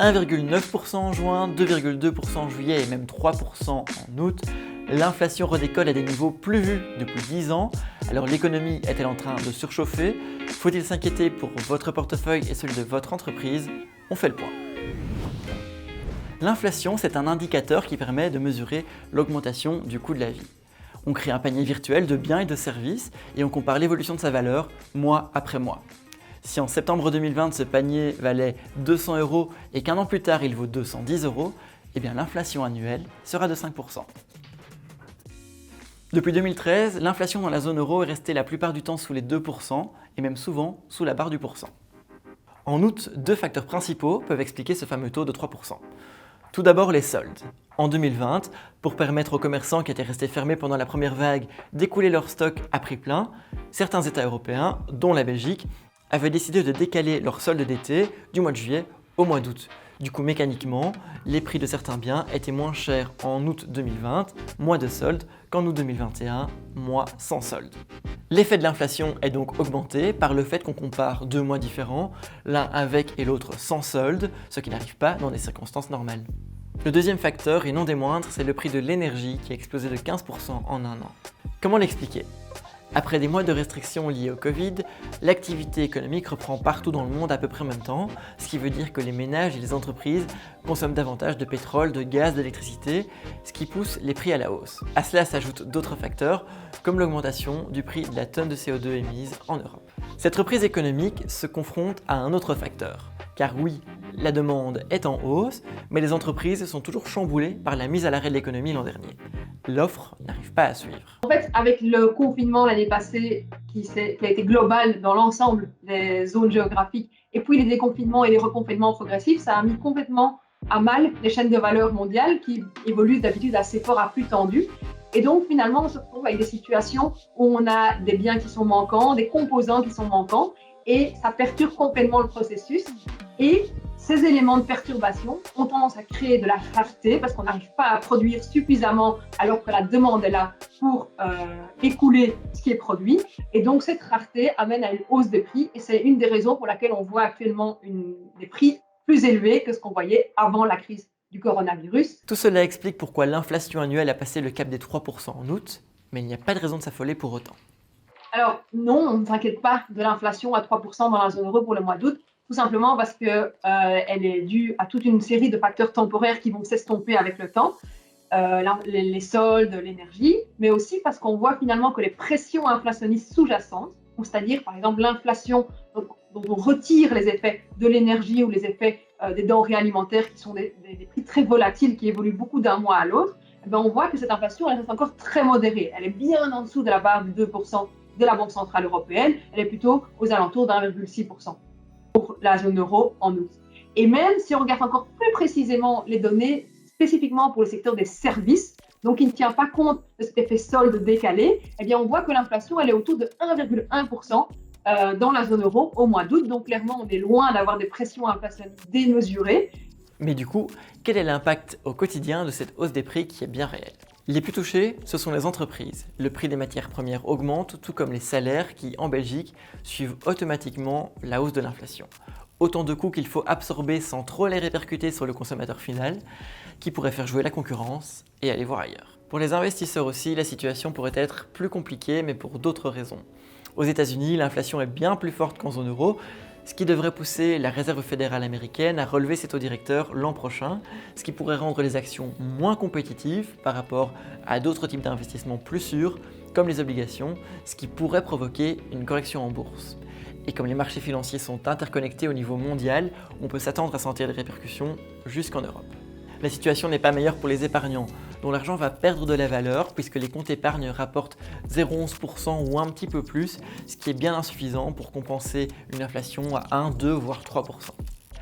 1,9% en juin, 2,2% en juillet et même 3% en août, l'inflation redécolle à des niveaux plus vus depuis 10 ans. Alors l'économie est-elle en train de surchauffer? Faut-il s'inquiéter pour votre portefeuille et celui de votre entreprise? On fait le point. L'inflation, c'est un indicateur qui permet de mesurer l'augmentation du coût de la vie. On crée un panier virtuel de biens et de services et on compare l'évolution de sa valeur mois après mois. Si en septembre 2020 ce panier valait 200 € et qu'un an plus tard il vaut 210 €, eh bien l'inflation annuelle sera de 5%. Depuis 2013, l'inflation dans la zone euro est restée la plupart du temps sous les 2% et même souvent sous la barre du pourcent. En août, deux facteurs principaux peuvent expliquer ce fameux taux de 3%. Tout d'abord les soldes. En 2020, pour permettre aux commerçants qui étaient restés fermés pendant la première vague d'écouler leurs stocks à prix plein, certains États européens, dont la Belgique, avaient décidé de décaler leurs soldes d'été du mois de juillet au mois d'août. Du coup, mécaniquement, les prix de certains biens étaient moins chers en août 2020, mois de solde, qu'en août 2021, mois sans solde. L'effet de l'inflation est donc augmenté par le fait qu'on compare deux mois différents, l'un avec et l'autre sans solde, ce qui n'arrive pas dans des circonstances normales. Le deuxième facteur, et non des moindres, c'est le prix de l'énergie qui a explosé de 15% en un an. Comment l'expliquer ? Après des mois de restrictions liées au Covid, l'activité économique reprend partout dans le monde à peu près en même temps, ce qui veut dire que les ménages et les entreprises consomment davantage de pétrole, de gaz, d'électricité, ce qui pousse les prix à la hausse. À cela s'ajoutent d'autres facteurs, comme l'augmentation du prix de la tonne de CO2 émise en Europe. Cette reprise économique se confronte à un autre facteur, car oui, la demande est en hausse, mais les entreprises sont toujours chamboulées par la mise à l'arrêt de l'économie l'an dernier. L'offre n'arrive pas à suivre. En fait, avec le confinement l'année passée, qui a été global dans l'ensemble des zones géographiques, et puis les déconfinements et les reconfinements progressifs, ça a mis complètement à mal les chaînes de valeur mondiales qui évoluent d'habitude assez fort à plus tendues. Et donc, finalement, on se retrouve avec des situations où on a des biens qui sont manquants, des composants qui sont manquants, et ça perturbe complètement le processus. Et ces éléments de perturbation ont tendance à créer de la rareté parce qu'on n'arrive pas à produire suffisamment alors que la demande est là pour écouler ce qui est produit. Et donc, cette rareté amène à une hausse des prix et c'est une des raisons pour laquelle on voit actuellement des prix plus élevés que ce qu'on voyait avant la crise du coronavirus. Tout cela explique pourquoi l'inflation annuelle a passé le cap des 3% en août, mais il n'y a pas de raison de s'affoler pour autant. Alors non, on ne s'inquiète pas de l'inflation à 3% dans la zone euro pour le mois d'août, tout simplement parce qu'elle est due à toute une série de facteurs temporaires qui vont s'estomper avec le temps, les soldes, l'énergie, mais aussi parce qu'on voit finalement que les pressions inflationnistes sous-jacentes, c'est-à-dire par exemple l'inflation dont on retire les effets de l'énergie ou les effets des denrées alimentaires qui sont des prix très volatiles qui évoluent beaucoup d'un mois à l'autre, on voit que cette inflation elle reste encore très modérée. Elle est bien en dessous de la barre du 2% de la Banque centrale européenne, elle est plutôt aux alentours d'1,6% pour la zone euro en août. Et même si on regarde encore plus précisément les données, spécifiquement pour le secteur des services, donc qui ne tient pas compte de cet effet solde décalé, eh bien on voit que l'inflation elle est autour de 1,1% dans la zone euro au mois d'août. Donc clairement, on est loin d'avoir des pressions inflationnistes démesurées. Mais du coup, quel est l'impact au quotidien de cette hausse des prix qui est bien réelle ? Les plus touchés, ce sont les entreprises. Le prix des matières premières augmente, tout comme les salaires qui, en Belgique, suivent automatiquement la hausse de l'inflation. Autant de coûts qu'il faut absorber sans trop les répercuter sur le consommateur final, qui pourrait faire jouer la concurrence et aller voir ailleurs. Pour les investisseurs aussi, la situation pourrait être plus compliquée, mais pour d'autres raisons. Aux États-Unis, l'inflation est bien plus forte qu'en zone euro, ce qui devrait pousser la Réserve fédérale américaine à relever ses taux directeurs l'an prochain, ce qui pourrait rendre les actions moins compétitives par rapport à d'autres types d'investissements plus sûrs, comme les obligations, ce qui pourrait provoquer une correction en bourse. Et comme les marchés financiers sont interconnectés au niveau mondial, on peut s'attendre à sentir les répercussions jusqu'en Europe. La situation n'est pas meilleure pour les épargnants, dont l'argent va perdre de la valeur puisque les comptes épargne rapportent 0,11% ou un petit peu plus, ce qui est bien insuffisant pour compenser une inflation à 1, 2 voire 3%.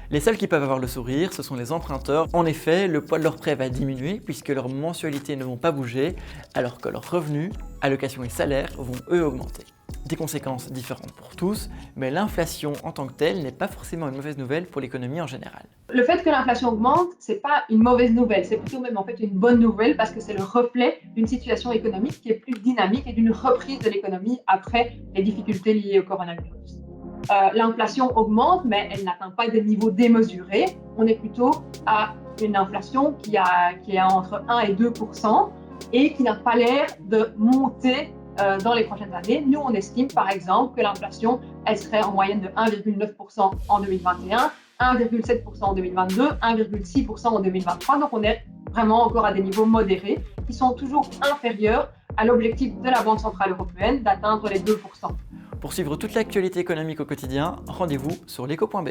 Les seuls qui peuvent avoir le sourire, ce sont les emprunteurs. En effet, le poids de leur prêt va diminuer puisque leurs mensualités ne vont pas bouger, alors que leurs revenus, allocations et salaires vont eux augmenter. Des conséquences différentes pour tous, mais l'inflation en tant que telle n'est pas forcément une mauvaise nouvelle pour l'économie en général. Le fait que l'inflation augmente, c'est pas une mauvaise nouvelle, c'est plutôt même en fait une bonne nouvelle parce que c'est le reflet d'une situation économique qui est plus dynamique et d'une reprise de l'économie après les difficultés liées au coronavirus. l'inflation augmente, mais elle n'atteint pas des niveaux démesurés. On est plutôt à une inflation qui est entre 1 et 2% et qui n'a pas l'air de monter dans les prochaines années. Nous, on estime par exemple que l'inflation, elle serait en moyenne de 1,9% en 2021, 1,7% en 2022, 1,6% en 2023. Donc, on est vraiment encore à des niveaux modérés qui sont toujours inférieurs à l'objectif de la Banque centrale européenne d'atteindre les 2%. Pour suivre toute l'actualité économique au quotidien, rendez-vous sur l'éco.be.